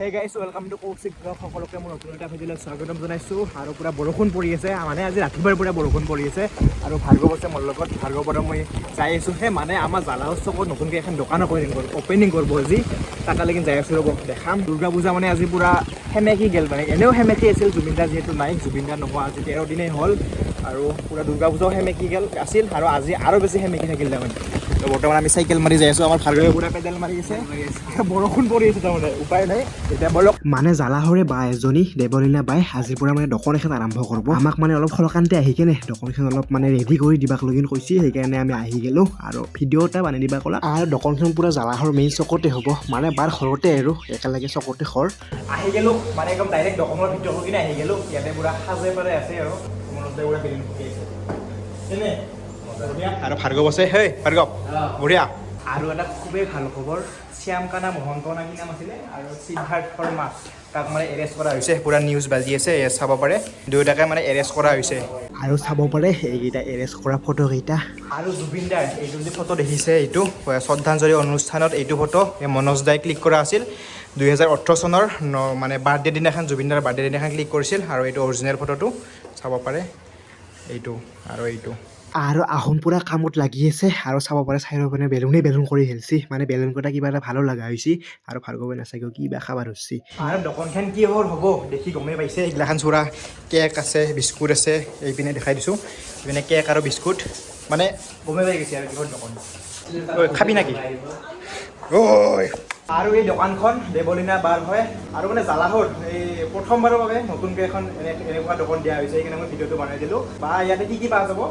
Hey guys, welcome to Koushik Vlog. সকলোকে মোৰ নতুন এটা ভিডিঅ'লৈ স্বাগতম জনাইছো আৰু পুৰা বৰষুণ পৰি আছে মানে আজি ৰাতিপুৱাৰ পৰা বৰষুণ পৰি আছে আৰু ভাৰ্গৱ আছে মোৰ লগত ভাৰ্গৱৰ মই যাই আছো হে মানে আমাৰ জালাহৰ চকত নতুনকৈ এখন দোকান ওপেনিং কৰিব আজি তাকালৈকে যাই আছো ৰ'ব দেখাম দুৰ্গা পূজা মানে আজি পুৰা হেমেকি গেল মানে এনেও হেমেকি আছিল জুবিনদাৰ যিহেতু নাই জুবিনদাৰ নোহোৱা আজি 13 দিনেই হ'ল আৰু পুৰা দুৰ্গা পূজাও হেমেকি গেল আছিল আৰু আজি আৰু বেছি হেমেকি থাকিল তাৰমানে বৰ্তমান আমি চাইকেল মাৰি যাই আছো আমাৰ ভাৰ্গৱে পুৰা পেডেল মাৰি আছে বৰষুণ পৰি আছে তাৰমানে উপায় নাই এতিয়া বলক মানে জালাহৰে বা এজনী দেৱলীনা বাই আজিৰ পৰা মানে দোকান এখন আৰম্ভ কৰিব আমাক মানে অলপ খলকান্তে আহি কেনে দোকানখন অলপ মানে ৰেডি কৰি দিবাক লগিন কৈছি সেইকাৰণে আমি আহি গেলো আৰু ভিডিঅ' এটা বানাই দিবা ক'লা আৰু দোকানখন পুৰা জালাহৰ মেইন চকতে হ'ব মানে বাৰ ঘৰতে আৰু একেলগে চকতে ঘৰ আহি গেলো মানে একদম ডাইৰেক্ট দোকানৰ ভিতৰত হৈ কিনে আহি গেলো ইয়াতে পুৰা সাজে পাৰে আছে আৰু মনতে পুৰা বেলুন ফুটি আছে এনে আৰু ভাৰ্গৱ আছে হেই ভাৰ্গৱ বঢ়িয়া আৰু এটা খুবেই ভাল খবৰ শ্যামকানা মহন্ত নাকি নাম আছিলে আৰু সিদ্ধাৰ্থৰ মাছ তাক মানে এৰেষ্ট কৰা হৈছে পুৰা নিউজ বাজি আছে চাব পাৰে দুয়োটাকে মানে এৰেষ্ট কৰা হৈছে আৰু চাব পাৰে এইকেইটা এৰেষ্ট কৰা ফটোকেইটা আৰু জুবিনদাৰ এইটো যে ফটো দেখিছে এইটো শ্ৰদ্ধাঞ্জলি অনুষ্ঠানত এইটো ফটো মনোজ দাই ক্লিক কৰা আছিল 2018 চনৰ মানে বাৰ্থডে দিনাখন জুবিনদাৰ বাৰ্থডে দিনাখন ক্লিক কৰিছিল আৰু এইটো অৰিজিনেল ফটোটো চাব পাৰে এইটো আৰু এইটো আৰু আহোম পুৰা কামত লাগি আছে আৰু চাব পাৰে চাইৰ পিনে বেলুন কৰি হেলছি মানে বেলুন কটা কিবা এটা ভালো লগা হৈছে আৰু ভাৰ্গৱে নাচাগে কিবা খাবাৰ হৈছে আৰু দোকানখন কি হ'ব দেখি গমেই পাইছে এইগিলাখান চোৰা কেক আছে বিস্কুট আছে এইপিনে দেখাই দিছোঁ এইপিনে কেক আৰু বিস্কুট মানে গমেই পাই গৈছে আৰু কিহৰ দোকান খাবি নাকি ঐ আৰু এই দোকানখন দেৱলীনা বাৰ হয় আৰু মানে জালাহৰ এই প্ৰথমবাৰৰ বাবে নতুনকৈ এখন এনেকুৱা দোকান দিয়া হৈছে সেইকাৰণে মই ভিডিঅ'টো বনাই দিলোঁ বা ইয়াতে কি পোৱা যাব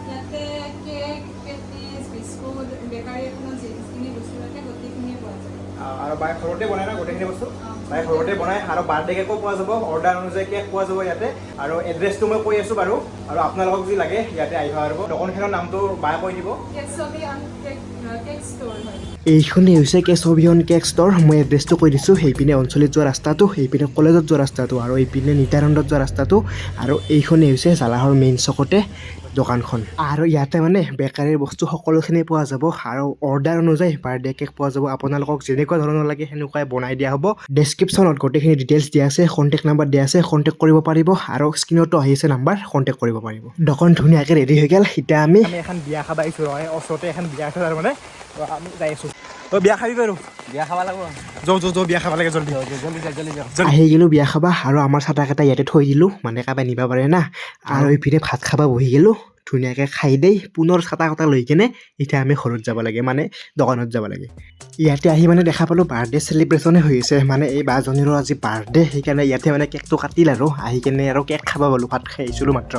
ইয়াতে কেক পেটিছ বিস্কুট বেকাৰী এখনত যিখিনি বস্তু থাকে গোটেইখিনিয়ে পোৱা যায় আৰু বাই ঘৰতে বনাই না গোটেইখিনি বস্তু বাই ঘৰতে বনাই আৰু বাৰ্থডে কেকো পোৱা যাব অৰ্ডাৰ অনুযায়ী কেক পোৱা যাব ইয়াতে আৰু এড্ৰেছটো মই কৈ আছোঁ বাৰু আৰু আপোনালোকক যদি লাগে ইয়াতে আহিব পাৰিব দোকানখনৰ নামটো বাই কৈ দিব কেক ষ্ট'ৰ হয় এইখনেই হৈছে কেশৱিয়ন কেক ষ্ট'ৰ মই এড্ৰেছটো কৈ দিছোঁ সেইপিনে অঞ্চলিত যোৱা ৰাস্তাটো সেইপিনে কলেজত যোৱা ৰাস্তাটো আৰু এইপিনে নিতানন্দত যোৱা ৰাস্তাটো আৰু এইখনেই হৈছে জালাহৰ মেইন চকতে দোকানখন আৰু ইয়াতে মানে বেকাৰীৰ বস্তু সকলোখিনি পোৱা যাব আৰু অৰ্ডাৰ অনুযায়ী বাৰ্থডে কেক পোৱা যাব আপোনালোকক যেনেকুৱা ধৰণৰ লাগে সেনেকুৱাই বনাই দিয়া হ'ব ডেছক্ৰিপশ্যনত গোটেইখিনি ডিটেইলছ দিয়া আছে কণ্টেক্ট নাম্বাৰ দিয়া আছে কণ্টেক্ট কৰিব পাৰিব আৰু স্ক্ৰীণতো আহি আছে নাম্বাৰ কণ্টেক্ট কৰিব পাৰিব দোকান ধুনীয়াকৈ ৰেডি হৈ গ'ল এতিয়া আমি এখন বিয়া খাব আহিছোঁ ওচৰতে এখন বিয়া আছে তাৰ মানে আমি যাই আছোঁ বিয়া খাবি বাৰু বিয়া খাব লাগিব যৌ বিয়া খাব লাগে জল্দি আহি গ'লোঁ বিয়া খাবা আৰু আমাৰ চাটাকেইটা ইয়াতে থৈ দিলোঁ মানে কাবাই নিব পাৰে না আৰু এইপিনে ভাত খাবা বহি গ'লোঁ ধুনীয়াকৈ খাই দেই পুনৰ চাটা কটা লৈ কেনে এতিয়া আমি ঘৰত যাব লাগে মানে দোকানত যাব লাগে ইয়াতে আহি মানে দেখা পালোঁ বাৰ্থডে চেলিব্ৰেশ্যনে হৈ আছে মানে এই বাজনীৰো আজি বাৰ্থডে সেইকাৰণে ইয়াতে মানে কেকটো কাটিল আৰু আহি কেনে আৰু কেক খাব পালোঁ ভাত খাই আহিছিলোঁ মাত্ৰ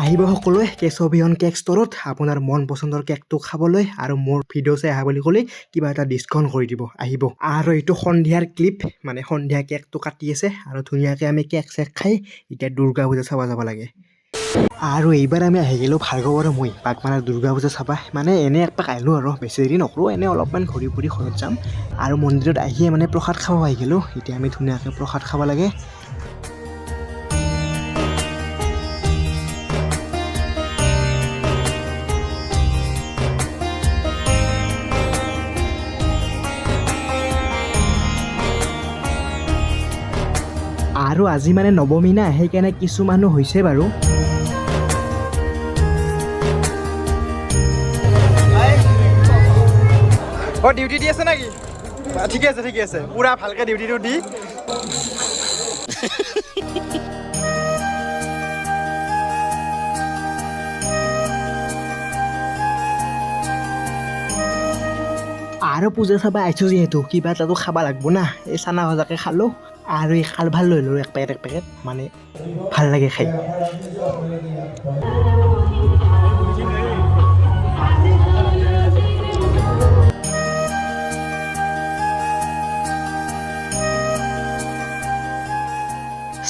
আহিব সকলোৱে কেশৱিয়ন কেক ষ্ট'ৰত আপোনাৰ মন পচন্দৰ কেকটো খাবলৈ আৰু মোৰ ভিডিঅ' চাই আহা বুলি ক'লে কিবা এটা ডিছকাউণ্ট কৰি দিব আহিব আৰু এইটো সন্ধিয়াৰ ক্লিপ মানে সন্ধিয়া কেকটো কাটি আছে আৰু ধুনীয়াকৈ আমি কেক চেক খাই এতিয়া দুৰ্গা পূজা চাব যাব লাগে আৰু এইবাৰ আমি আহি গ'লোঁ ভাৰ্গৱ আৰু মই বাগমাৰাৰ দুৰ্গা পূজা চাবা মানে এনে একপাক আহিলোঁ আৰু বেছি দেৰি নকৰোঁ এনে অলপমান ঘূৰি ফুৰি ঘৰত যাম আৰু মন্দিৰত আহিয়ে মানে প্ৰসাদ খাব আহি গ'লোঁ এতিয়া আমি ধুনীয়াকৈ প্ৰসাদ খাব লাগে আৰু আজি মানে নৱমী না সেইকাৰণে কিছু মানুহ হৈছে বাৰু ডিউটি দি আছে নেকি ঠিকে আছে পুৰা ভালকৈ ডিউটিটো দি আৰু পূজা চাবা আহিছোঁ যিহেতু কিবা এটাতো খাব লাগব না এই চানা ভজাকে খালোঁ আৰু এই খাল ভাল লৈ ল'লোঁ এক পেকেট মানে ভাল লাগে খাই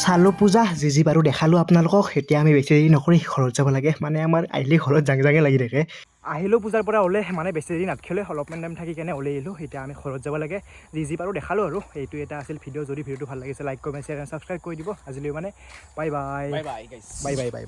চালোঁ পূজা যি বাৰু দেখালোঁ আপোনালোকক এতিয়া আমি বেছি দেৰি নকৰি ঘৰত যাব লাগে মানে আমাৰ আহিলে ঘৰত জাং জাঙে লাগি থাকে আহিলোঁ পূজাৰ পৰা ওলাই মানে বেছি দেৰি নাথাকিলে অলপমান টাইম থাকি কেনে ওলাই আহিলোঁ এতিয়া আমি ঘৰত যাব লাগে যি পাৰোঁ দেখালোঁ আৰু এইটো এটা আছিল ভিডিঅ' যদি ভিডিঅ'টো ভাল লাগিছে লাইক কমেণ্ট শ্বেয়াৰ ছাবস্ক্ৰাইব কৰি দিব আজিলৈ মানে বাই বাই বাই বাই গাইছ বাই বাই বাই বাই